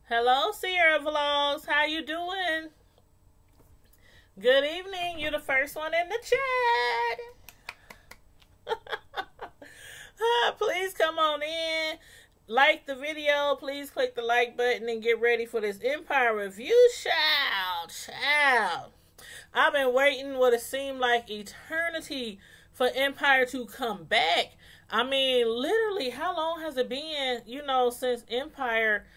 Hello, Sierra Vlogs. How you doing? Good evening. You're the first one in the chat. Please come on in. Like the video. Please click the like button and get ready for this Empire review. Child. I've been waiting what it seemed like eternity for Empire to come back. I mean, literally, how long has it been, since Empire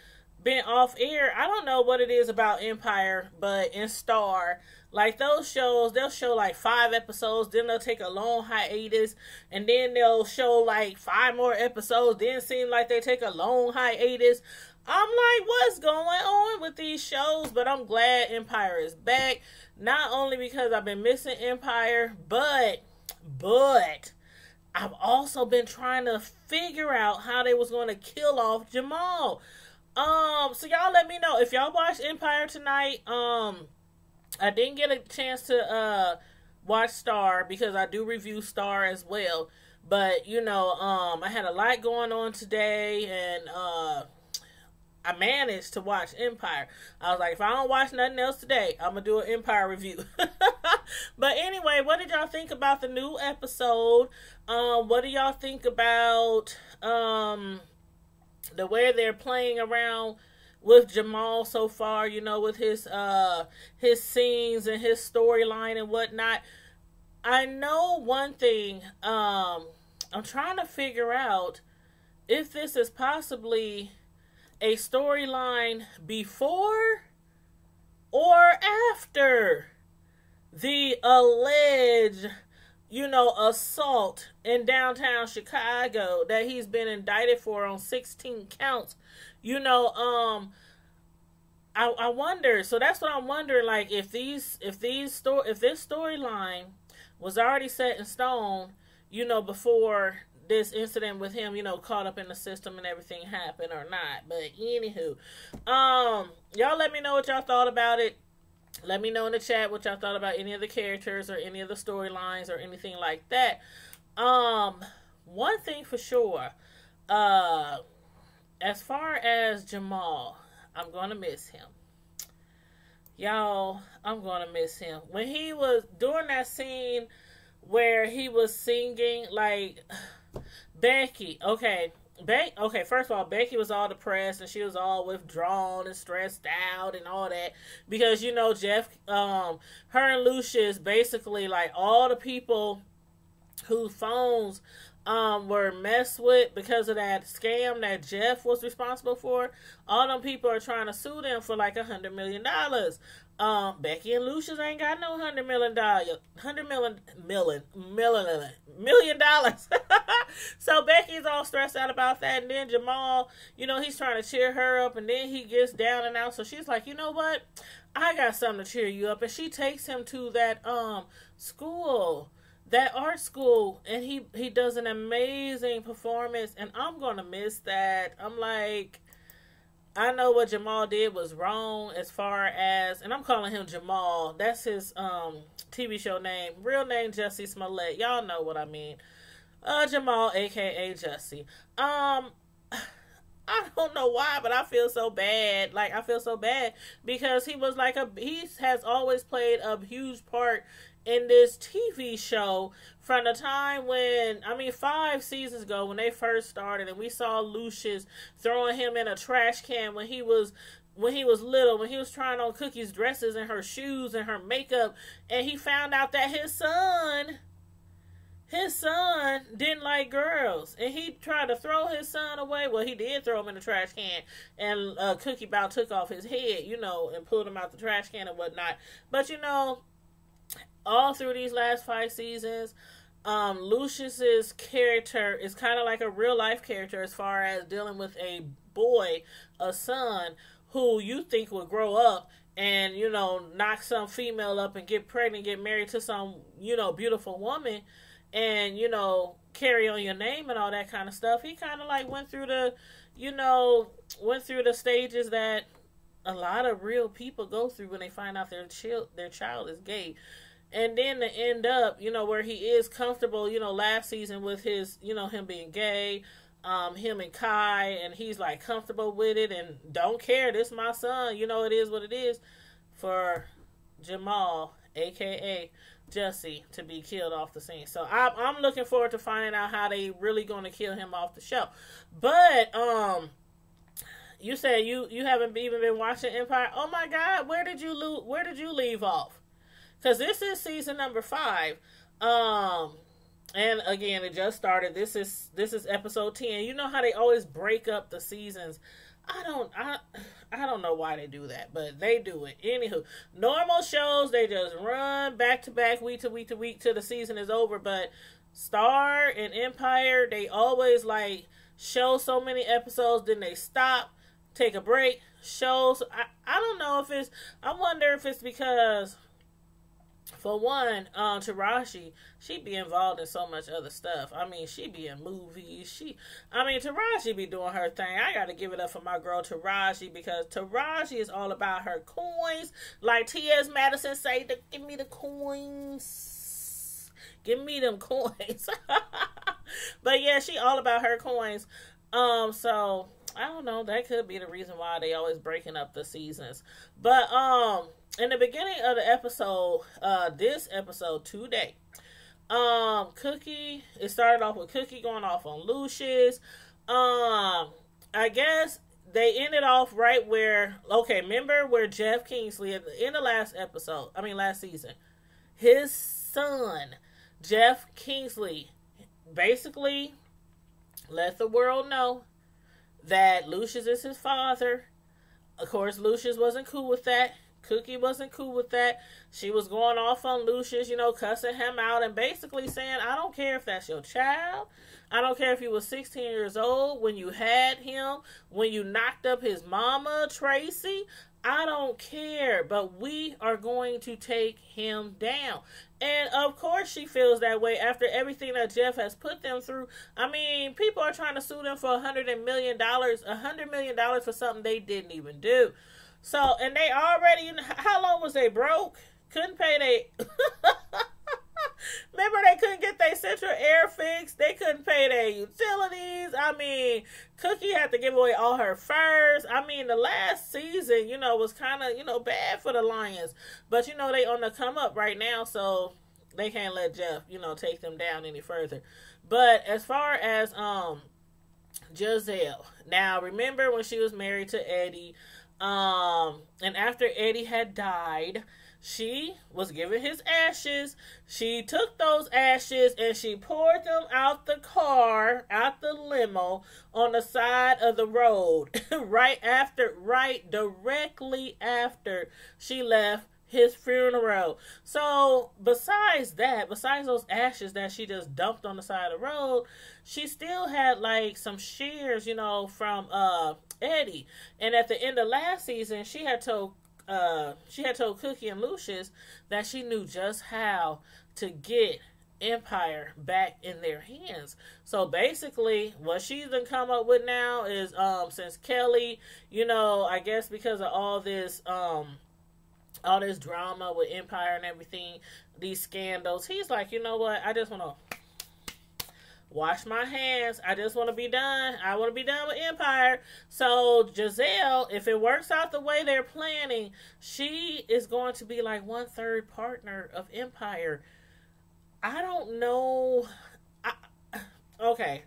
been off air? I don't know what it is about Empire, but in Star, like those shows, they'll show like 5 episodes, then they'll take a long hiatus, and then they'll show like 5 more episodes, then seem like they take a long hiatus. I'm like, what's going on with these shows? But I'm glad Empire is back. Not only because I've been missing Empire, but I've also been trying to figure out how they was going to kill off Jamal. So y'all let me know if y'all watched Empire tonight. I didn't get a chance to watch Star because I do review Star as well. But I had a lot going on today, and I managed to watch Empire. I was like, if I don't watch nothing else today, I'm gonna do an Empire review. But anyway, what did y'all think about the new episode? What do y'all think about the way they're playing around with Jamal so far, with his scenes and his storyline and whatnot? I know one thing, I'm trying to figure out if this is possibly a storyline before or after the alleged assault in downtown Chicago that he's been indicted for on 16 counts. I wonder. So that's what I'm wondering. Like, if this storyline was already set in stone, before this incident with him, caught up in the system and everything happened or not. But anywho, y'all let me know what y'all thought about it. Let me know in the chat what y'all thought about any of the characters or any of the storylines or anything like that. One thing for sure, as far as Jamal, I'm gonna miss him. Y'all, I'm gonna miss him. When he was doing that scene where he was singing, like, Becky, okay, first of all, Becky was all depressed and she was all withdrawn and stressed out and all that because, Jeff, her and Lucius, basically, like, all the people whose phones were messed with because of that scam that Jeff was responsible for, all them people are trying to sue them for like $100 million. Becky and Lucius ain't got no $100 million. So Becky's all stressed out about that, and then Jamal, he's trying to cheer her up, and then he gets down and out. So she's like, you know what? I got something to cheer you up, and she takes him to that school. That art school, and he does an amazing performance, and I'm gonna miss that. I'm like, I know what Jamal did was wrong as far as, and I'm calling him Jamal. That's his TV show name. Real name Jussie Smollett. Y'all know what I mean. Jamal, aka Jussie. I don't know why, but I feel so bad. Like, I feel so bad because he was like he has always played a huge part in this TV show from the time when, 5 seasons ago when they first started, and we saw Lucius throwing him in a trash can when he was little, when he was trying on Cookie's dresses and her shoes and her makeup, and he found out that his son didn't like girls, and he tried to throw his son away. Well, he did throw him in the trash can, and Cookie about took off his head, and pulled him out the trash can and whatnot. But all through these last 5 seasons, Lucius's character is kind of like a real life character as far as dealing with a son who you think would grow up and, knock some female up and get pregnant, get married to some, beautiful woman, and, carry on your name and all that kind of stuff. He kind of like went through the stages that a lot of real people go through when they find out their child is gay. And then to end up, where he is comfortable, last season with his, him being gay, him and Kai, and he's like comfortable with it and don't care. This is my son. You know, it is what it is for Jamal, aka Jesse, to be killed off the scene. So I'm looking forward to finding out how they really going to kill him off the show. But you said you haven't even been watching Empire. Oh my God, where did you leave off? Because this is season number 5. And again, it just started. This is episode 10. You know how they always break up the seasons. I don't know why they do that, but they do it. Anywho, normal shows, they just run back to back, week to week to week till the season is over. But Star and Empire, they always like show so many episodes, then they stop, take a break, shows. I don't know if it's, I wonder if it's because, for one, Taraji, she be involved in so much other stuff. I mean, she be in movies. Taraji be doing her thing. I got to give it up for my girl Taraji, because Taraji is all about her coins. Like T.S. Madison say, give me the coins. Give me them coins. But yeah, she all about her coins. So I don't know. That could be the reason why they always breaking up the seasons. But in the beginning of the episode, this episode today, Cookie, it started off with Cookie going off on Lucius. I guess they ended off right where, okay, remember where Jeff Kingsley at the end of last season, his son, Jeff Kingsley, basically let the world know that Lucius is his father. Of course, Lucius wasn't cool with that. Cookie wasn't cool with that. She was going off on Lucius, cussing him out and basically saying, I don't care if that's your child. I don't care if he was 16 years old when you had him, when you knocked up his mama, Tracy. I don't care, but we are going to take him down. And of course she feels that way after everything that Jeff has put them through. I mean, people are trying to sue them for $100 million for something they didn't even do. So, and they already, how long was they broke? Couldn't pay they, remember they couldn't get their central air fixed. They couldn't pay their utilities. I mean, Cookie had to give away all her furs. I mean, the last season, was kind of, bad for the Lions. But, they on the come up right now, so they can't let Jeff, take them down any further. But as far as Giselle, now remember when she was married to Eddie, and after Eddie had died, she was given his ashes. She took those ashes and she poured them out the car, out the limo, on the side of the road, directly after she left his funeral. So besides those ashes that she just dumped on the side of the road, she still had like some shares, from Eddie. And at the end of last season, she had told Cookie and Lucius that she knew just how to get Empire back in their hands. So basically what she's done come up with now is since Kelly, I guess because of all this drama with Empire and everything, these scandals, he's like, you know what, I just want to wash my hands. I just want to be done. I want to be done with Empire. So Giselle, if it works out the way they're planning, she is going to be like 1/3 partner of Empire. I don't know. Okay.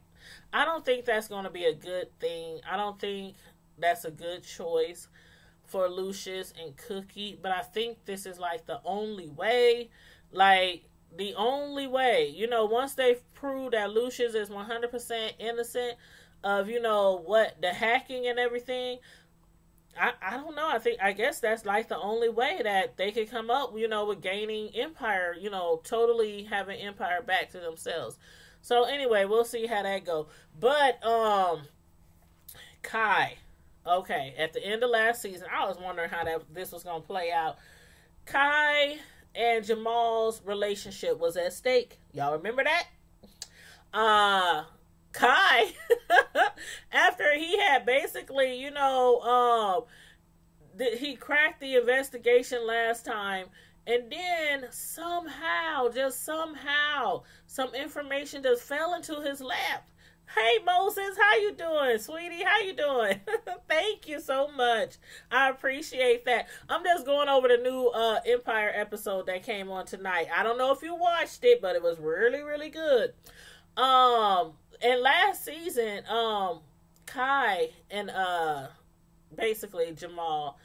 I don't think that's going to be a good thing. I don't think that's a good choice for Lucius and Cookie, but I think this is like the only way. Like, the only way, once they've proved that Lucius is 100% innocent of, the hacking and everything, I don't know. I guess that's like the only way that they could come up, with gaining Empire, totally having Empire back to themselves. So anyway, we'll see how that go. But, Kai, okay, at the end of last season, I was wondering how this was going to play out. Kai and Jamal's relationship was at stake. Y'all remember that? Kai, after he had basically, he cracked the investigation last time, and then somehow, some information just fell into his lap. Hey Moses, how you doing? Sweetie, how you doing? Thank you so much. I appreciate that. I'm just going over the new Empire episode that came on tonight. I don't know if you watched it, but it was really, really good. And last season, Kai and basically Jamal,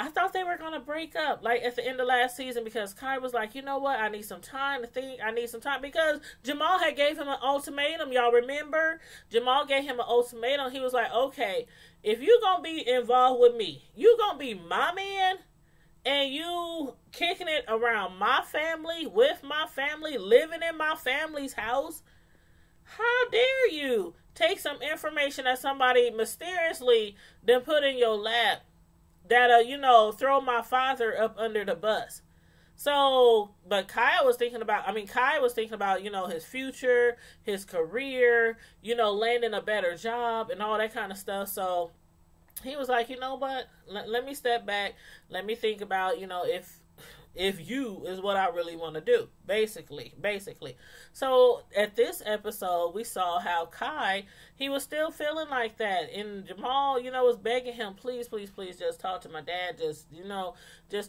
I thought they were going to break up, like, at the end of last season, because Kai was like, you know what, I need some time to think, I need some time, because Jamal had gave him an ultimatum, y'all remember? Jamal gave him an ultimatum. He was like, okay, if you going to be involved with me, you going to be my man, and you kicking it around my family, with my family, living in my family's house, how dare you take some information that somebody mysteriously then put in your lap, that, throw my father up under the bus. So, but Kai was thinking about, his future, his career, landing a better job and all that kind of stuff. So he was like, you know what, let me step back. Let me think about, if you is what I really want to do, basically. So at this episode, we saw how Kai, he was still feeling like that, and Jamal, was begging him, please, just talk to my dad, just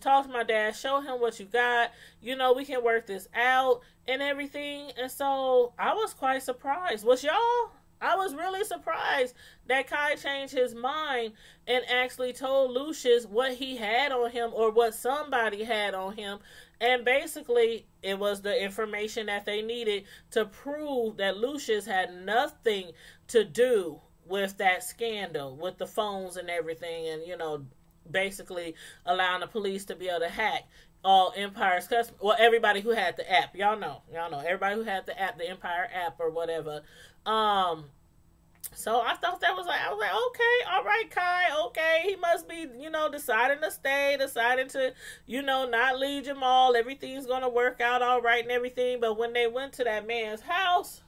talk to my dad, show him what you got, we can work this out and everything. And so I was quite surprised. Was y'all? I was really surprised that Kai changed his mind and actually told Lucius what he had on him, or what somebody had on him. And basically, it was the information that they needed to prove that Lucius had nothing to do with that scandal, with the phones and everything, and, basically allowing the police to be able to hack all Empire's customers. Well, everybody who had the app. Y'all know. Everybody who had the app, the Empire app or whatever. So I thought I was like, okay, all right, Kai, okay, he must be, deciding to stay, deciding to, not leave Jamal, everything's going to work out all right and everything. But when they went to that man's house,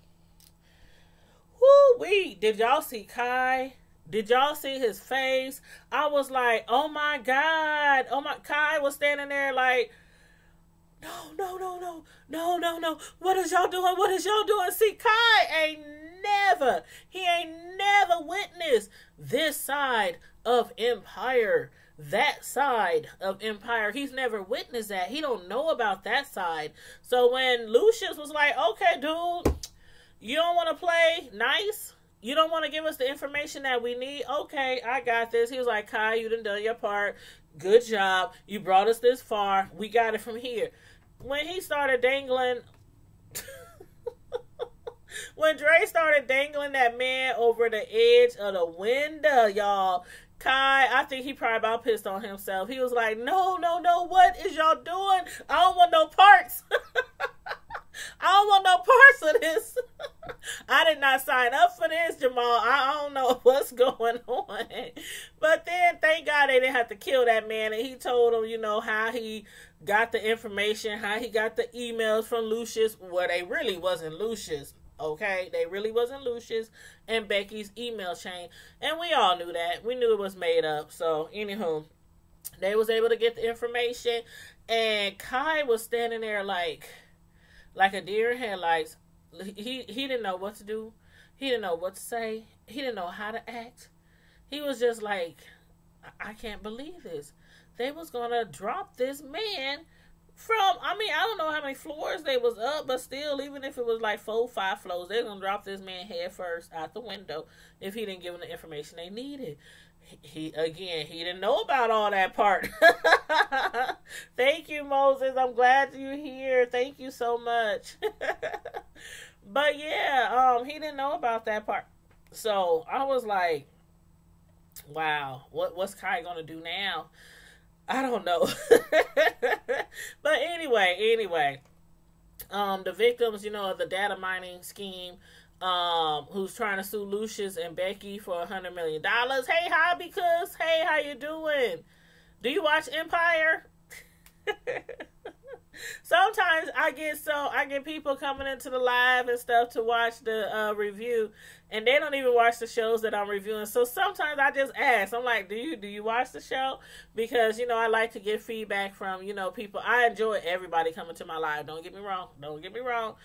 whoo-wee, did y'all see Kai? Did y'all see his face? I was like, oh my God, Kai was standing there like, no, what is y'all doing? See, Kai ain't never witnessed this side of Empire, that side of Empire. He's never witnessed that. He don't know about that side. So when Lucius was like, okay, dude, you don't want to play nice? You don't want to give us the information that we need? Okay, I got this. He was like, Kai, you done your part. Good job. You brought us this far. We got it from here. When he started dangling, when Dre started dangling that man over the edge of the window, y'all, Kai, I think he probably about pissed on himself. He was like, no, what is y'all doing? I don't want no parts. I don't want no parts of this. I did not sign up for this, Jamal. I don't know what's going on. But then, thank God they didn't have to kill that man. And he told him, how he got the information, how he got the emails from Lucius. Well, they really wasn't Lucius. Okay, they really wasn't Lucius and Becky's email chain. And we all knew that. We knew it was made up. So, anywho, they was able to get the information. And Kai was standing there like a deer in headlights. He didn't know what to do. He didn't know what to say. He didn't know how to act. He was just like, I can't believe this. They was going to drop this man from, I don't know how many floors they was up, but still, even if it was like 4 or 5 floors, they were going to drop this man head first out the window if he didn't give them the information they needed. He didn't know about all that part. Thank you, Moses. I'm glad you're here. Thank you so much. But yeah, he didn't know about that part. So I was like, wow, what's Kai gonna do now? I don't know. But anyway, the victims, of the data mining scheme, who's trying to sue Lucius and Becky for $100 million. Hey, hobby cuz. Hey, how you doing? Do you watch Empire? Sometimes I get people coming into the live and stuff to watch the review, and they don't even watch the shows that I'm reviewing. So sometimes I just ask. I'm like, do you watch the show? Because I like to get feedback from people. I enjoy everybody coming to my live. Don't get me wrong.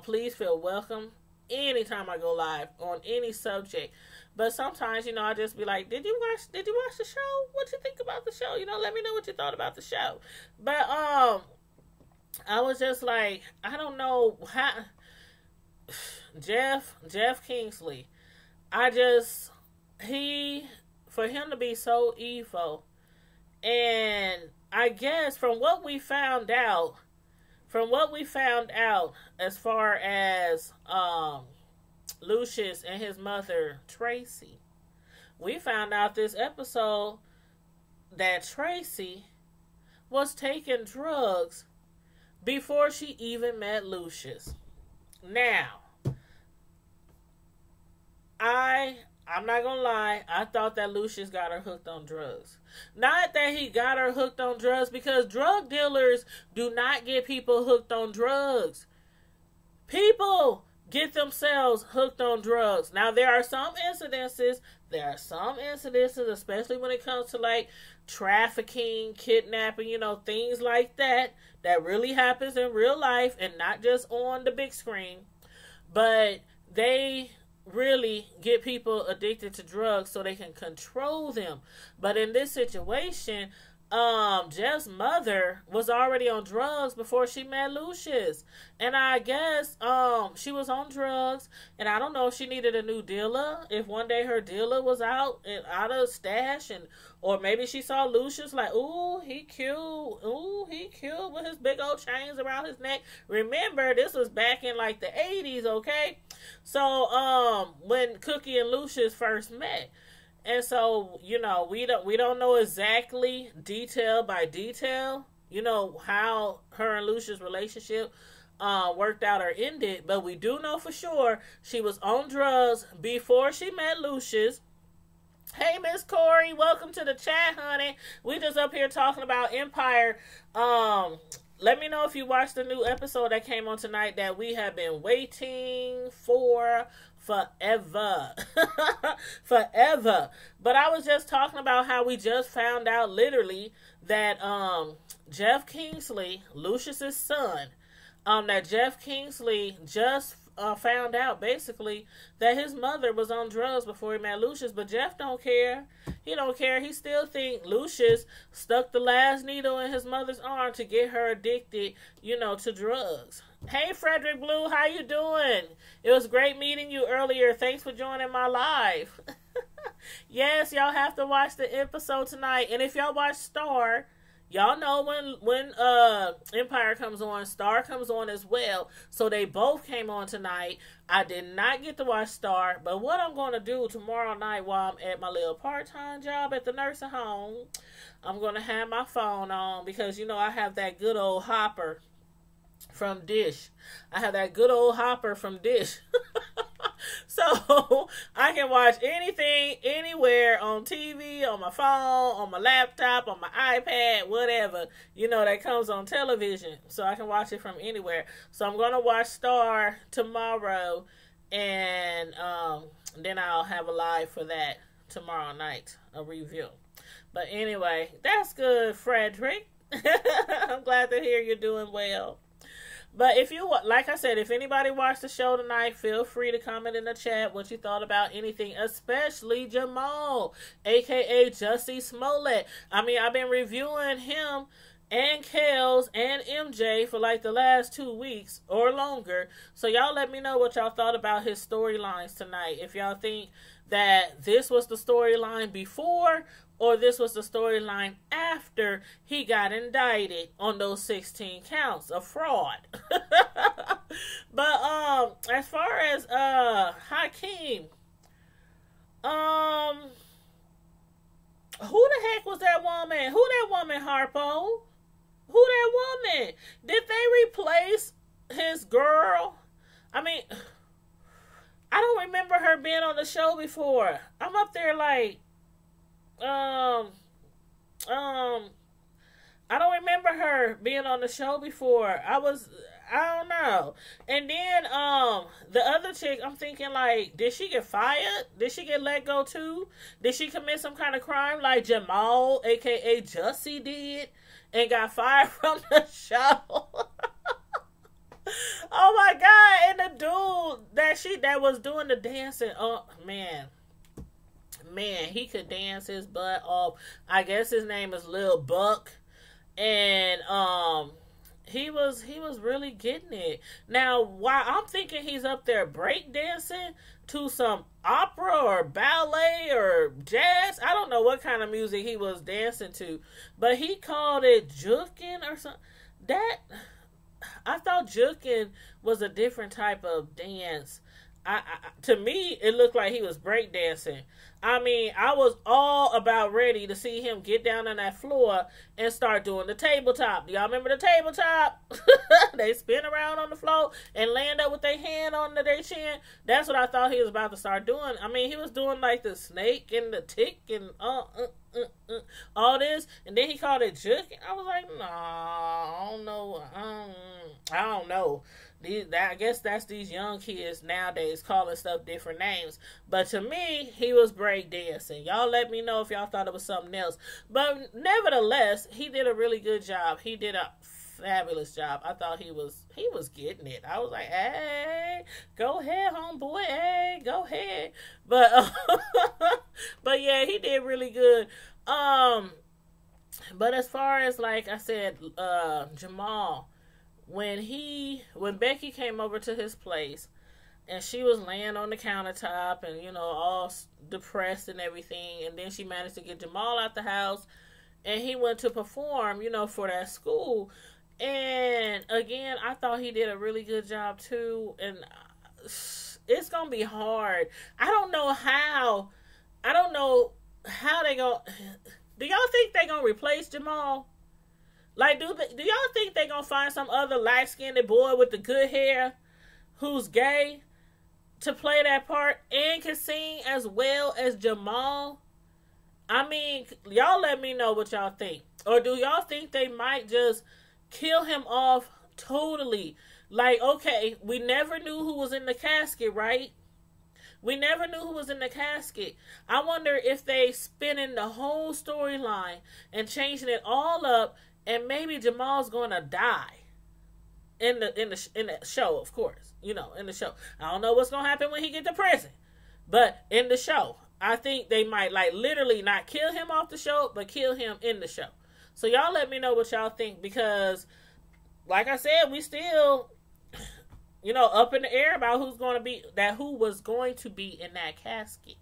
Please feel welcome anytime I go live on any subject. But sometimes, I just be like, did you watch the show? What you think about the show? Let me know what you thought about the show. But I was just like, I don't know how Jeff Kingsley. For him to be so evil, and I guess from what we found out as far as Lucius and his mother Tracy, we found out this episode that Tracy was taking drugs before she even met Lucius. Now, I'm not gonna lie, I thought that Lucius got her hooked on drugs. Not that he got her hooked on drugs, because drug dealers do not get people hooked on drugs. People get themselves hooked on drugs. Now, there are some incidences, especially when it comes to like trafficking, kidnapping, things like that really happens in real life and not just on the big screen. But they really get people addicted to drugs so they can control them. But in this situation, Jeff's mother was already on drugs before she met Lucius. And I guess she was on drugs, and I don't know if she needed a new dealer, if one day her dealer was out of stash, or maybe she saw Lucius like, ooh, he cute with his big old chains around his neck. Remember, this was back in like the 80s, okay? So when Cookie and Lucius first met. And so, we don't know exactly detail by detail, how her and Lucius' relationship worked out or ended. But we do know for sure she was on drugs before she met Lucius. Hey, Miss Corey, welcome to the chat, honey. We just up here talking about Empire. Let me know if you watched the new episode that came on tonight that we have been waiting for forever. Forever. But I was just talking about how we just found out literally that Jeff Kingsley, Lucius's son, that Jeff Kingsley just found out basically that his mother was on drugs before he met Lucius. But Jeff don't care. He don't care. He still think Lucius stuck the last needle in his mother's arm to get her addicted, to drugs. Hey, Frederick Blue, how you doing? It was great meeting you earlier. Thanks for joining my live. Yes, y'all have to watch the episode tonight. And if y'all watch Star, y'all know when Empire comes on, Star comes on as well. So they both came on tonight. I did not get to watch Star, but what I'm going to do tomorrow night while I'm at my little part-time job at the nursing home, I'm going to have my phone on because, I have that good old hopper from Dish. I have that good old hopper from Dish. So I can watch anything, anywhere, on TV, on my phone, on my laptop, on my iPad, whatever, that comes on television. So I can watch it from anywhere. So I'm going to watch Star tomorrow, and then I'll have a live for that tomorrow night, a review. But anyway, that's good, Frederick. I'm glad to hear you're doing well. But if you, like I said, if anybody watched the show tonight, feel free to comment in the chat what you thought about anything, especially Jamal, a.k.a. Jussie Smollett. I mean, I've been reviewing him and Kels and MJ for like the last 2 weeks or longer. So y'all let me know what y'all thought about his storylines tonight. If y'all think that this was the storyline before or this was the storyline after he got indicted on those 16 counts of fraud. But as far as Hakeem, who the heck was that woman? Who that woman, Harpo? Who that woman? Did they replace his girl? I mean, I don't remember her being on the show before. I'm up there like, I don't remember her being on the show before. I don't know. And then, the other chick, I'm thinking like, did she get fired? Did she get let go too? Did she commit some kind of crime like Jamal, aka Jussie, did and got fired from the show? Oh my god! And the dude that was doing the dancing, oh man, he could dance his butt off. I guess his name is Lil Buck, and he was really getting it. Now, while I'm thinking he's up there break dancing to some opera or ballet or jazz, I don't know what kind of music he was dancing to, but he called it juking or something. That I thought juking was a different type of dance. To me, it looked like he was breakdancing. I mean, I was all about ready to see him get down on that floor and start doing the tabletop. Do y'all remember the tabletop? They spin around on the floor and land up with their hand on their chin. That's what I thought he was about to start doing. I mean, he was doing like the snake and the tick and all this, and then he called it juking. I was like, no, I don't know. I don't know. I guess that's these young kids nowadays calling stuff different names. But to me, he was breakdancing. Y'all let me know if y'all thought it was something else. But nevertheless, he did a really good job. He did a fabulous job. I thought he was getting it. I was like, hey, go ahead, homeboy. Hey, go ahead. But but yeah, he did really good. But as far as, like I said, Jamal, when Becky came over to his place and she was laying on the countertop and, all depressed and everything, and then she managed to get Jamal out the house and he went to perform, for that school. And again, I thought he did a really good job too. And it's going to be hard. I don't know how they go. Do y'all think they going to replace Jamal? Like, do y'all think they gonna find some other light-skinned boy with the good hair who's gay to play that part and can sing as well as Jamal? I mean, y'all let me know what y'all think. Or do y'all think they might just kill him off totally? Like, okay, we never knew who was in the casket, right? We never knew who was in the casket. I wonder if they spinning the whole storyline and changing it all up. And maybe Jamal's gonna die in the show, of course. In the show. I don't know what's gonna happen when he get to prison, but in the show, I think they might literally not kill him off the show, but kill him in the show. So y'all let me know what y'all think, because, like I said, we still, up in the air about who was going to be in that casket.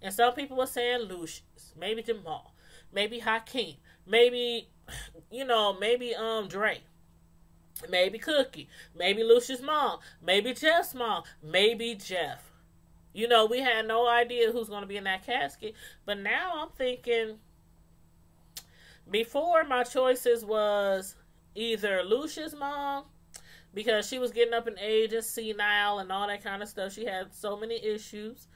And some people were saying Lucius, maybe Jamal, maybe Hakeem, maybe Dre, maybe Cookie, maybe Lucius' mom, maybe Jeff's mom, maybe Jeff. We had no idea who's going to be in that casket. But now I'm thinking, before my choices was either Lucius' mom, because she was getting up in age and senile and all that kind of stuff. She had so many issues.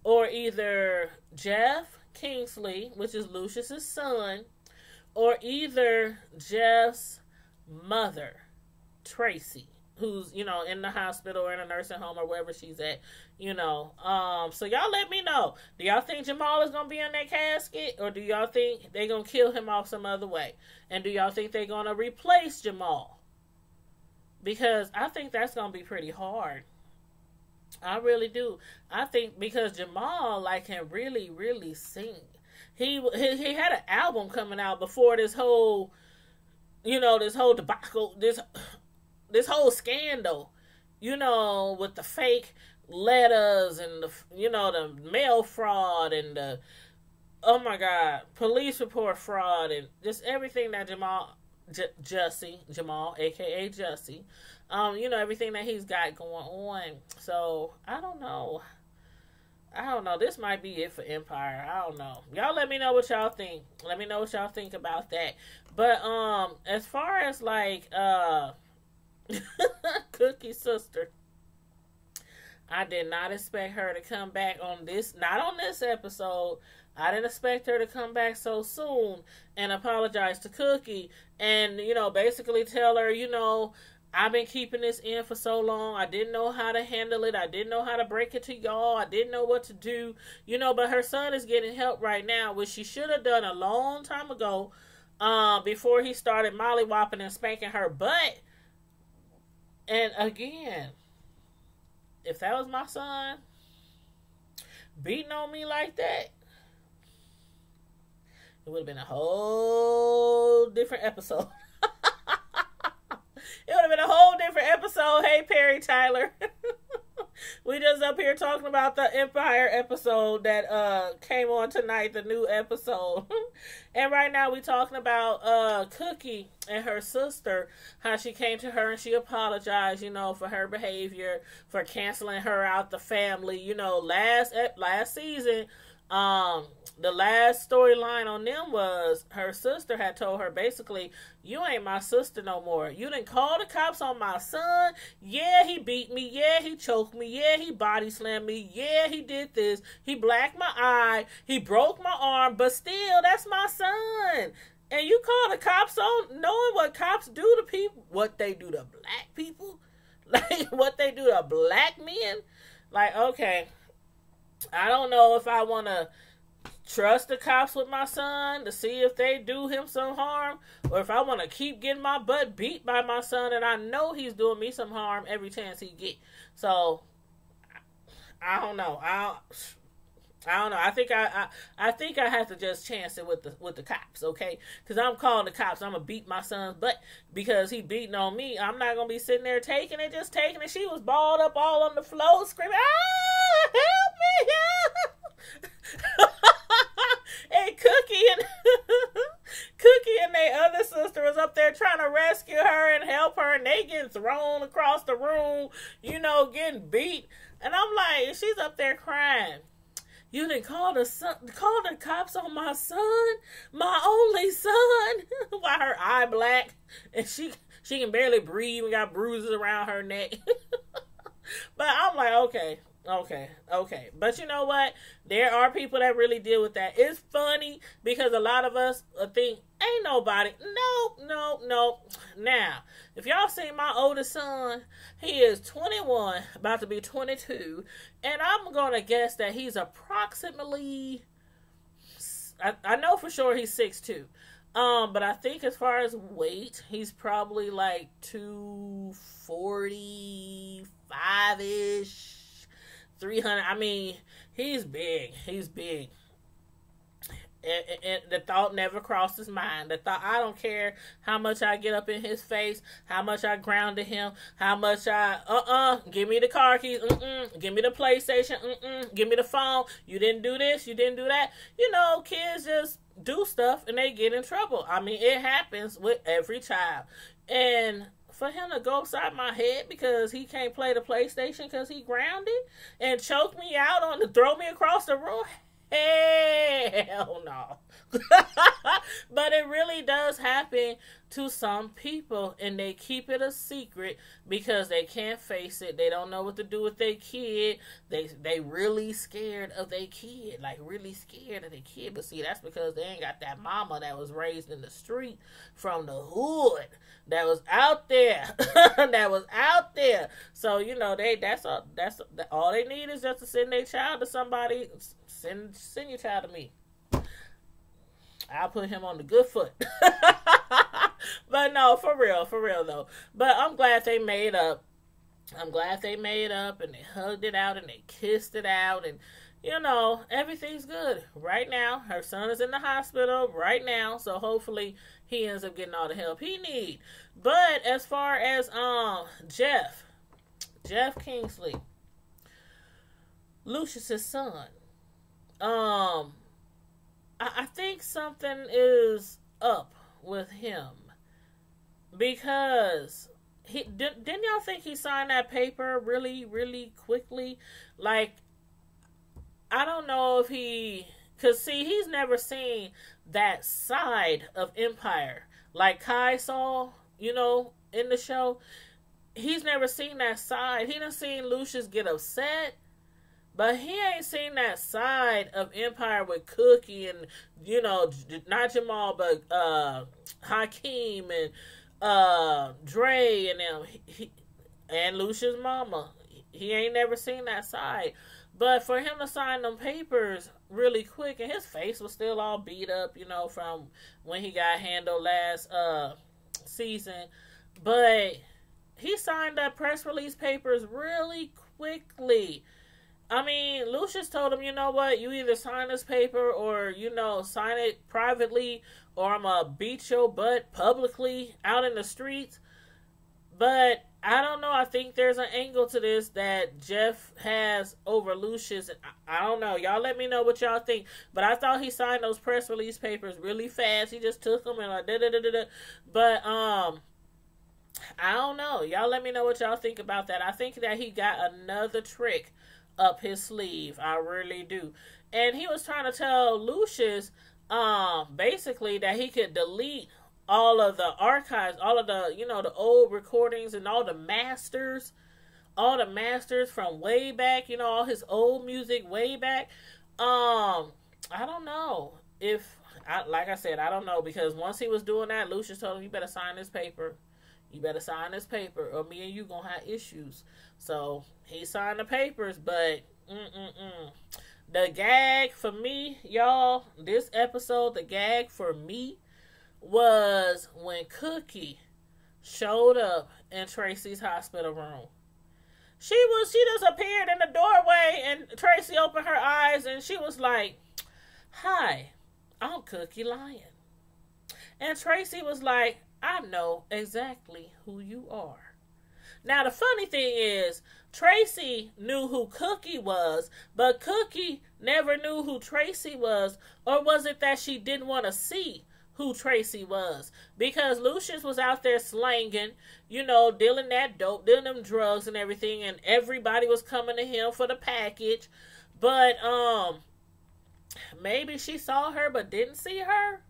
Or either Jeff Kingsley, which is Lucius' son, or either Jeff's mother, Tracy, who's, in the hospital or in a nursing home or wherever she's at, So y'all let me know. Do y'all think Jamal is going to be in that casket? Or do y'all think they're going to kill him off some other way? And do y'all think they're going to replace Jamal? Because I think that's going to be pretty hard. I really do. I think because Jamal, can really, really sing. He had an album coming out before this whole, this whole debacle, this whole scandal, with the fake letters and the mail fraud and the, oh my God, police report fraud and just everything that Jamal, aka Jussie, everything that he's got going on. So I don't know. This might be it for Empire. I don't know. Y'all let me know what y'all think. Let me know what y'all think about that. But as far as Cookie's sister, I did not expect her to come back on this. Not on this episode. I didn't expect her to come back so soon and apologize to Cookie and basically tell her, I've been keeping this in for so long. I didn't know how to handle it. I didn't know how to break it to y'all. I didn't know what to do. But her son is getting help right now, which she should have done a long time ago, before he started mollywopping and spanking her butt And again, if that was my son beating on me like that, it would have been a whole different episode. It would have been a whole different episode. Hey, Perry Tyler. We just up here talking about the Empire episode that came on tonight, the new episode. And right now we talking about Cookie and her sister, how she came to her and she apologized, for her behavior, for canceling her out the family. Last season, the last storyline on them was her sister had told her basically, you ain't my sister no more. You didn't call the cops on my son. Yeah, he beat me. Yeah, he choked me. Yeah, he body slammed me. Yeah, he did this. He blacked my eye. He broke my arm. But still, that's my son. And you call the cops on knowing what cops do to people, what they do to black people, like what they do to black men. Like, okay, I don't know if I want to trust the cops with my son to see if they do him some harm, or if I want to keep getting my butt beat by my son and I know he's doing me some harm every chance he get. So I don't know. I don't know. I think I have to just chance it with the cops, okay? Because I'm calling the cops. I'm gonna beat my son's butt because he beating on me. I'm not gonna be sitting there taking it. She was balled up all on the floor, screaming, "Ah, help me!" And Cookie and their other sister was up there trying to rescue her and help her, and they getting thrown across the room, getting beat. And I'm like, she's up there crying. You didn't call the cops on my son, my only son. Why her eye black and she can barely breathe and got bruises around her neck. But I'm like, okay. But you know what? There are people that really deal with that. It's funny because a lot of us think, ain't nobody. No. Now, if y'all see my oldest son, he is 21, about to be 22. And I'm going to guess that he's approximately, I know for sure he's 6'2". But I think as far as weight, he's probably like 245-ish. 300. I mean, he's big. And the thought never crossed his mind. The thought, I don't care how much I get up in his face, how much I grounded him, how much give me the car keys, give me the PlayStation, give me the phone. You didn't do this, you didn't do that. Kids just do stuff and they get in trouble. I mean, it happens with every child. And for him to go upside my head because he can't play the PlayStation because he grounded and choke me out throw me across the room, hell no. But it really does happen to some people, and they keep it a secret because they can't face it. They don't know what to do with their kid. They really scared of their kid, like really scared of their kid. But see, that's because they ain't got that mama that was raised in the street from the hood, that was out there, So that's all they need is just to send their child to somebody. Send your child to me. I'll put him on the good foot. But no, for real though. But I'm glad they made up. And they hugged it out and they kissed it out, and everything's good right now. Her son is in the hospital right now, so hopefully he ends up getting all the help he needs. But as far as Jeff Kingsley, Lucius's son, I think something is up with him because didn't y'all think he signed that paper really, really quickly? Like, I don't know if because see, he's never seen that side of Empire like Kai saw, in the show. He's never seen that side. He done seen Lucius get upset, but he ain't seen that side of Empire with Cookie and, not Jamal, but Hakeem and Dre and them, and Lucia's mama. He ain't never seen that side. But for him to sign them papers really quick, and his face was still all beat up, from when he got handled last season. But he signed that press release papers really quickly. I mean, Lucius told him, you know what, you either sign this paper or, sign it privately or I'm going to beat your butt publicly out in the streets. But I don't know. I think there's an angle to this that Jeff has over Lucius. I don't know. Y'all let me know what y'all think. But I thought he signed those press release papers really fast. He just took them and like da-da-da-da-da. But, I don't know. Y'all let me know what y'all think about that. I think that he got another trick up his sleeve. I really do. And he was trying to tell Lucius, basically that he could delete all of the archives, all of the, the old recordings and all the masters from way back, all his old music way back. I don't know like I said, I don't know, because once he was doing that, Lucius told him, you better sign this paper. You better sign this paper or me and you gonna have issues. So he signed the papers, but the gag for me, y'all, this episode, the gag for me was when Cookie showed up in Tracy's hospital room. She just appeared in the doorway and Tracy opened her eyes and she was like, "Hi, I'm Cookie Lion." And Tracy was like, "I know exactly who you are." Now the funny thing is, Tracy knew who Cookie was, but Cookie never knew who Tracy was. Or was it that she didn't want to see who Tracy was? Because Lucius was out there slanging, dealing that dope, dealing them drugs and everything, and everybody was coming to him for the package. But maybe she saw her but didn't see her.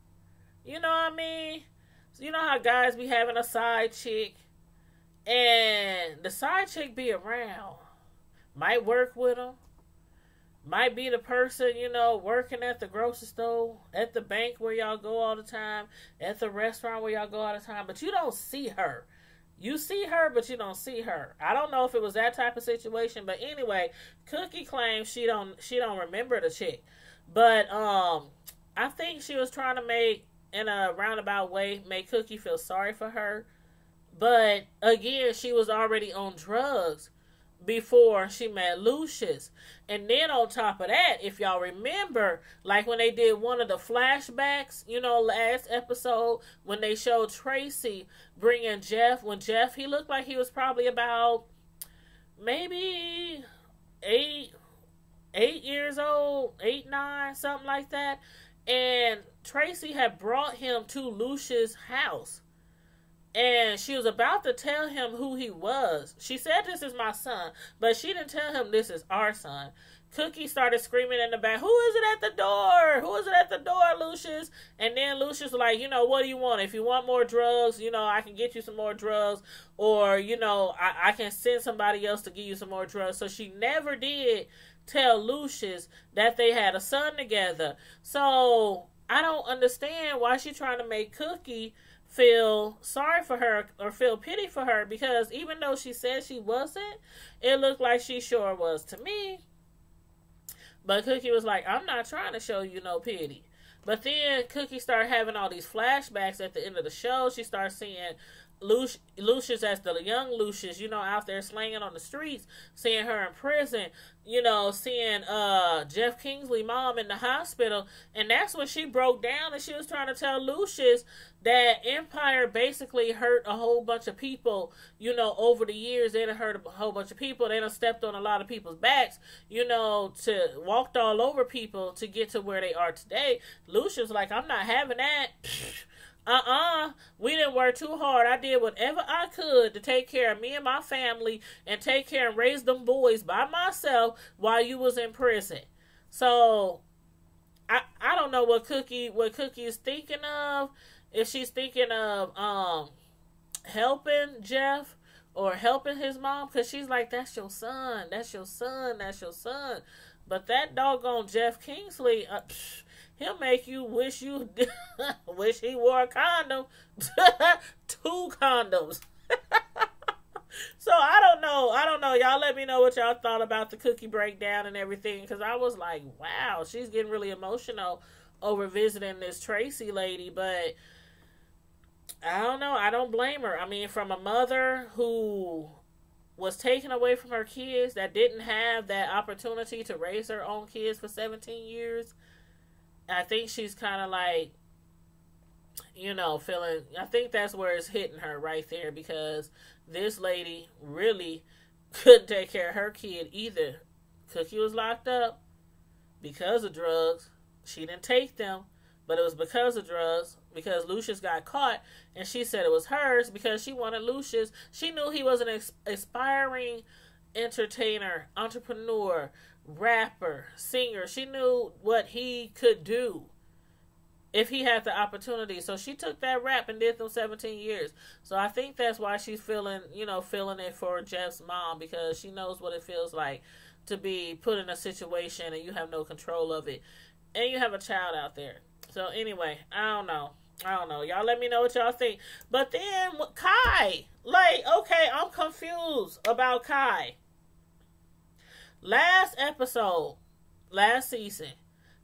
You know what I mean? You know how guys be having a side chick and the side chick be around, might work with them, might be the person, working at the grocery store, at the bank where y'all go all the time, at the restaurant where y'all go all the time, but you don't see her. You see her, but you don't see her. I don't know if it was that type of situation, but anyway, Cookie claims she don't remember the chick. But I think she was trying to make, in a roundabout way, make Cookie feel sorry for her. But again, she was already on drugs before she met Lucius. And then on top of that, if y'all remember, like when they did one of the flashbacks, last episode, when they showed Tracy bringing Jeff, he looked like he was probably about maybe 8 years old, 8, 9, something like that. And Tracy had brought him to Lucius' house. And she was about to tell him who he was. She said, "This is my son." But she didn't tell him this is our son. Cookie started screaming in the back, "Who is it at the door? Who is it at the door, Lucius?" And then Lucius was like, "What do you want? If you want more drugs, I can get you some more drugs. Or, I can send somebody else to give you some more drugs." So she never did tell Lucius that they had a son together. So I don't understand why she's trying to make Cookie feel sorry for her or feel pity for her, because even though she said she wasn't, it looked like she sure was to me. But Cookie was like, "I'm not trying to show you no pity." But then Cookie started having all these flashbacks at the end of the show. She started seeing Lucius as the young Lucius, out there slanging on the streets, seeing her in prison, seeing Jeff Kingsley mom in the hospital. And that's when she broke down and she was trying to tell Lucius that Empire basically hurt a whole bunch of people, over the years. They done hurt a whole bunch of people. They done stepped on a lot of people's backs, to walked all over people to get to where they are today. Lucius like, "I'm not having that." We didn't work too hard. I did whatever I could to take care of me and my family and take care and raise them boys by myself while you was in prison. So I don't know what Cookie is thinking of. If she's thinking of helping Jeff or helping his mom, because she's like, "That's your son, that's your son, that's your son." But that doggone Jeff Kingsley, he'll make you wish wish he wore a condom. 2 condoms. So I don't know. Y'all let me know what y'all thought about the Cookie breakdown and everything, because I was like, wow, she's getting really emotional over visiting this Tracy lady. But I don't know. I don't blame her. I mean, from a mother who was taken away from her kids, that didn't have that opportunity to raise her own kids for 17 years, I think she's kind of like, feeling, I think that's where it's hitting her right there, because this lady really couldn't take care of her kid either. Cookie was locked up because of drugs. She didn't take them, but it was because of drugs, because Lucius got caught, and she said it was hers because she wanted Lucius. She knew he was an aspiring entertainer, entrepreneur, rapper, singer. She knew what he could do if he had the opportunity. So she took that rap and did them 17 years. So I think that's why she's feeling it for Jeff's mom, because she knows what it feels like to be put in a situation and you have no control of it. And you have a child out there. So anyway, I don't know. Y'all let me know what y'all think. But then Kai, okay, I'm confused about Kai. Last episode, last season,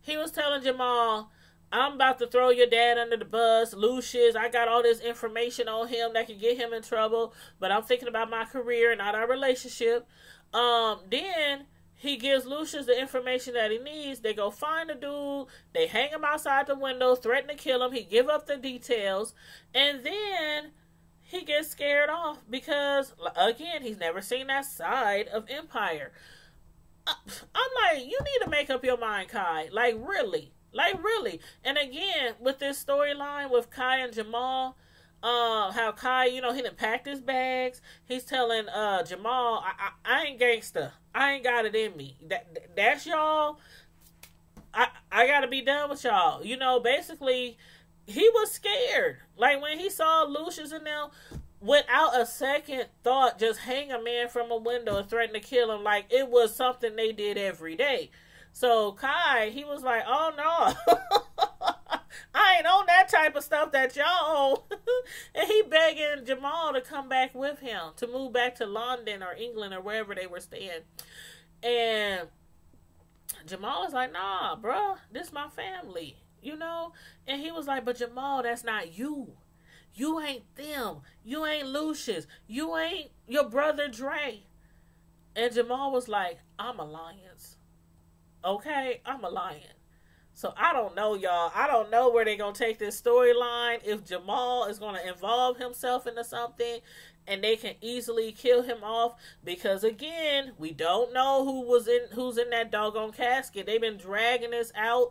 he was telling Jamal, I'm about to throw your dad under the bus. Lucius, I got all this information on him that could get him in trouble, but I'm thinking about my career, not our relationship. Then he gives Lucius the information that he needs. They go find the dude. They hang him outside the window, threaten to kill him. He give up the details. And then he gets scared off because, again, he's never seen that side of Empire. I'm like, you need to make up your mind, Kai. Really. And again, with this storyline with Kai and Jamal, how Kai, he done packed his bags. He's telling Jamal, I ain't gangster. I ain't got it in me. That's y'all. I gotta be done with y'all. Basically, he was scared. Like when he saw Lucius and them, without a second thought, just hang a man from a window and threaten to kill him like it was something they did every day. So Kai, he was like, oh no, I ain't on that type of stuff that y'all on. And he begging Jamal to come back with him, to move back to London or England or wherever they were staying. And Jamal was like, nah, bro, this my family, And he was like, but Jamal, that's not you. You ain't them. You ain't Lucius. You ain't your brother Dre. And Jamal was like, I'm Alliance. Okay, I'm a lion. So I don't know, y'all. I don't know where they're going to take this storyline. If Jamal is going to involve himself into something and they can easily kill him off. Because again, we don't know who's in that doggone casket. They've been dragging this out.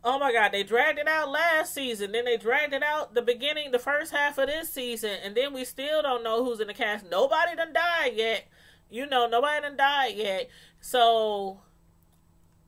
Oh my God, they dragged it out last season. Then they dragged it out the first half of this season. And then we still don't know who's in the cast. Nobody done died yet. Nobody done died yet. So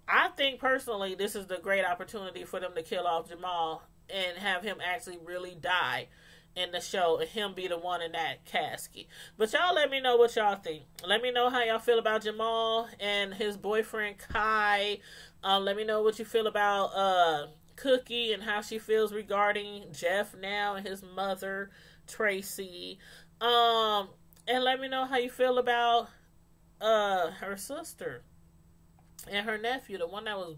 I think personally this is the great opportunity for them to kill off Jamal and have him actually really die in the show and him be the one in that casket. But y'all let me know what y'all think. Let me know how y'all feel about Jamal and his boyfriend Kai. Let me know what you feel about Cookie and how she feels regarding Jeff now and his mother Tracy. And let me know how you feel about her sister and her nephew, the one that was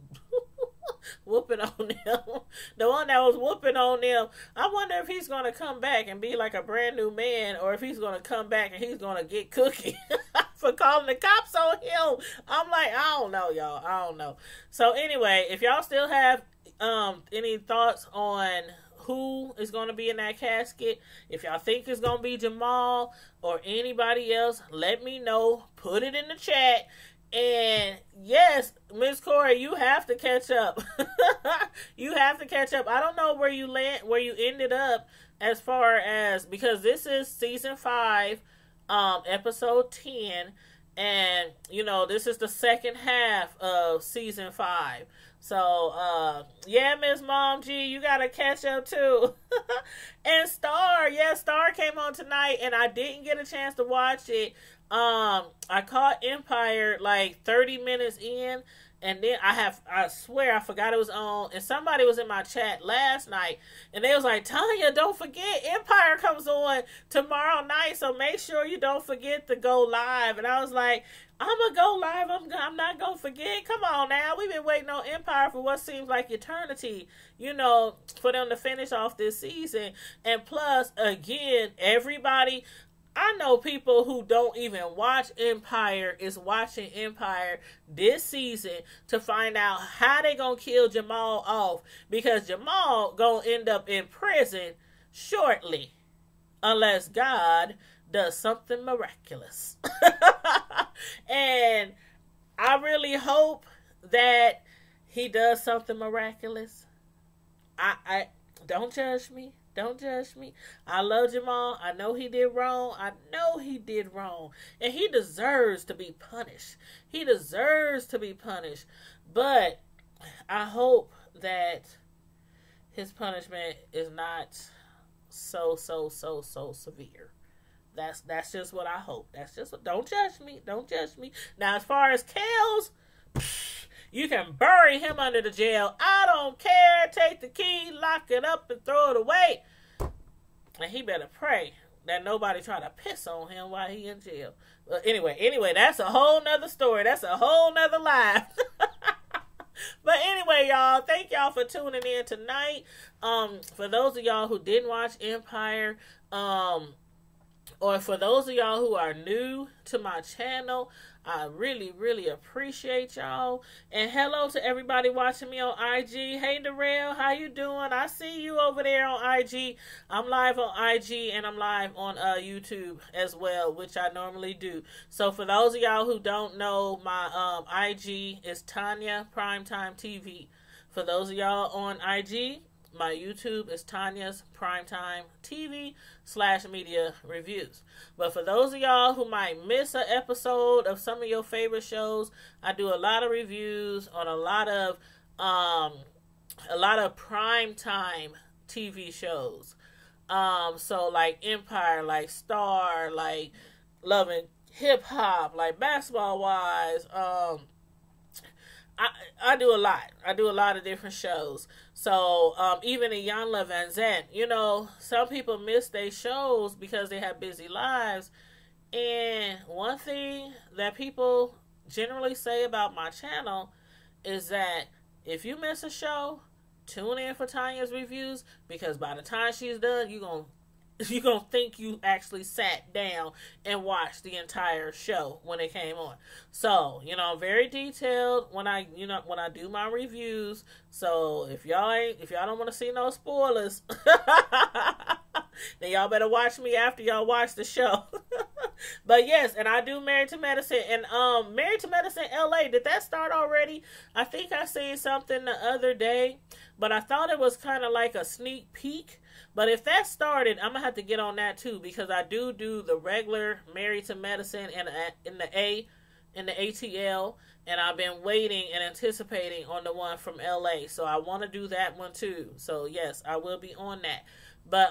whooping on them. The one that was whooping on them. I wonder if he's going to come back and be like a brand new man, or if he's going to come back and he's going to get Cookie for calling the cops on him. I'm like, I don't know, y'all. I don't know. So anyway, if y'all still have any thoughts on who is going to be in that casket, if y'all think it's going to be Jamal or anybody else, let me know. Put it in the chat. And yes, Miss Corey, you have to catch up. You have to catch up. I don't know where you ended up as far as, because this is season 5, episode 10, and this is the second half of season 5. So yeah, Miss Mom G, you gotta catch up too. And Star came on tonight, and I didn't get a chance to watch it. I caught Empire like 30 minutes in, And then I swear I forgot it was on, and somebody was in my chat last night, and they was like, Tanya, don't forget, Empire comes on tomorrow night, so make sure you don't forget to go live. And I was like, I'm going to go live, I'm not going to forget. Come on now, we've been waiting on Empire for what seems like eternity, you know, for them to finish off this season. And plus, again, everybody, I know people who don't even watch Empire is watching Empire this season to find out how they gonna kill Jamal off, because Jamal gonna end up in prison shortly unless God does something miraculous. And I really hope that he does something miraculous. I don't judge me. Don't judge me. I love Jamal. I know he did wrong. I know he did wrong. And he deserves to be punished. He deserves to be punished. But I hope that his punishment is not so severe. That's just what I hope. That's just what, don't judge me. Don't judge me. Now, as far as Kels, you can bury him under the jail. I don't care. Take the key, lock it up, and throw it away. And he better pray that nobody try to piss on him while he in jail. But anyway, that's a whole nother story. That's a whole nother life. But anyway, y'all, thank y'all for tuning in tonight. For those of y'all who didn't watch Empire, or for those of y'all who are new to my channel, I really appreciate y'all. And hello to everybody watching me on IG. Hey, Darrell, how you doing? I see you over there on IG. I'm live on IG and I'm live on YouTube as well, which I normally do. So for those of y'all who don't know, my IG is Tanya Primetime TV. For those of y'all on IG, my YouTube is Tanya's Primetime TV /media reviews. But for those of y'all who might miss an episode of some of your favorite shows, I do a lot of reviews on a lot of primetime TV shows. So like Empire, like Star, like Love and Hip Hop, like Basketball Wives. I do a lot. I do a lot of different shows. So, even in Iyanla Vanzant, you know, some people miss their shows because they have busy lives. And one thing that people generally say about my channel is that if you miss a show, tune in for Tanya's reviews, because by the time she's done, you're gonna think you actually sat down and watched the entire show when it came on. So, you know, I'm very detailed when I do my reviews. So if y'all don't want to see no spoilers, then y'all better watch me after y'all watch the show. But yes, and I do Married to Medicine, and Married to Medicine LA, did that start already? I think I seen something the other day, but I thought it was kind of like a sneak peek. But if that started, I'm going to have to get on that too, because I do the regular Married to Medicine and in the ATL, and I've been waiting and anticipating on the one from LA. So I want to do that one too. So yes, I will be on that. But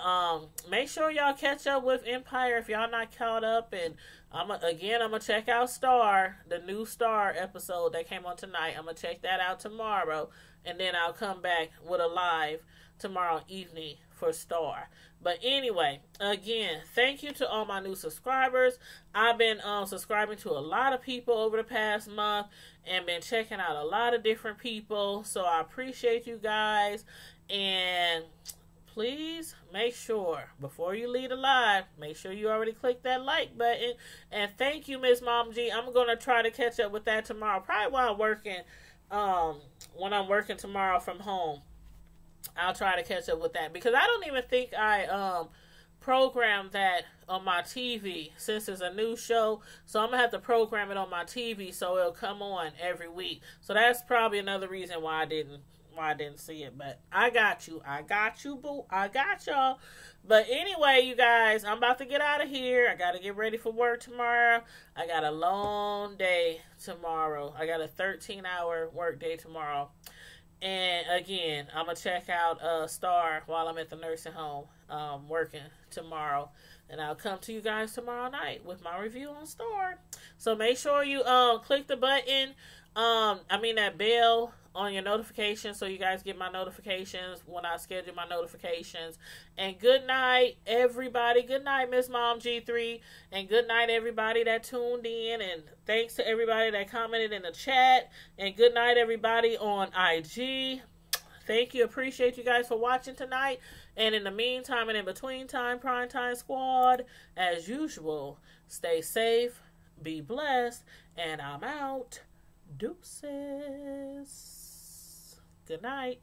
make sure y'all catch up with Empire if y'all not caught up. And I'm gonna check out Star, the new Star episode that came on tonight. I'm gonna check that out tomorrow, and then I'll come back with a live tomorrow evening for Star. But anyway, again, thank you to all my new subscribers. I've been subscribing to a lot of people over the past month and been checking out a lot of different people. So I appreciate you guys. And please make sure, before you leave a live, make sure you already click that like button. And thank you, Miss Mom G. I'm going to try to catch up with that tomorrow. Probably while I'm working, when I'm working tomorrow from home. I'll try to catch up with that, because I don't even think I programmed that on my TV, since it's a new show. So I'm gonna have to program it on my TV so it'll come on every week. So that's probably another reason why I didn't see it. But I got you, boo. I got y'all. But anyway, you guys, I'm about to get out of here. I gotta get ready for work tomorrow. I got a long day tomorrow. I got a 13-hour work day tomorrow. And again, I'm going to check out Star while I'm at the nursing home working tomorrow. And I'll come to you guys tomorrow night with my review on Star. So make sure you click the button That bell on your notifications so you guys get my notifications when I schedule my notifications. And good night, everybody. Good night, Miss Mom G3. And good night, everybody that tuned in. And thanks to everybody that commented in the chat. And good night, everybody on IG. Thank you. Appreciate you guys for watching tonight. And in the meantime and in between time, Prime Time Squad, as usual, stay safe, be blessed, and I'm out. Deuces. Good night.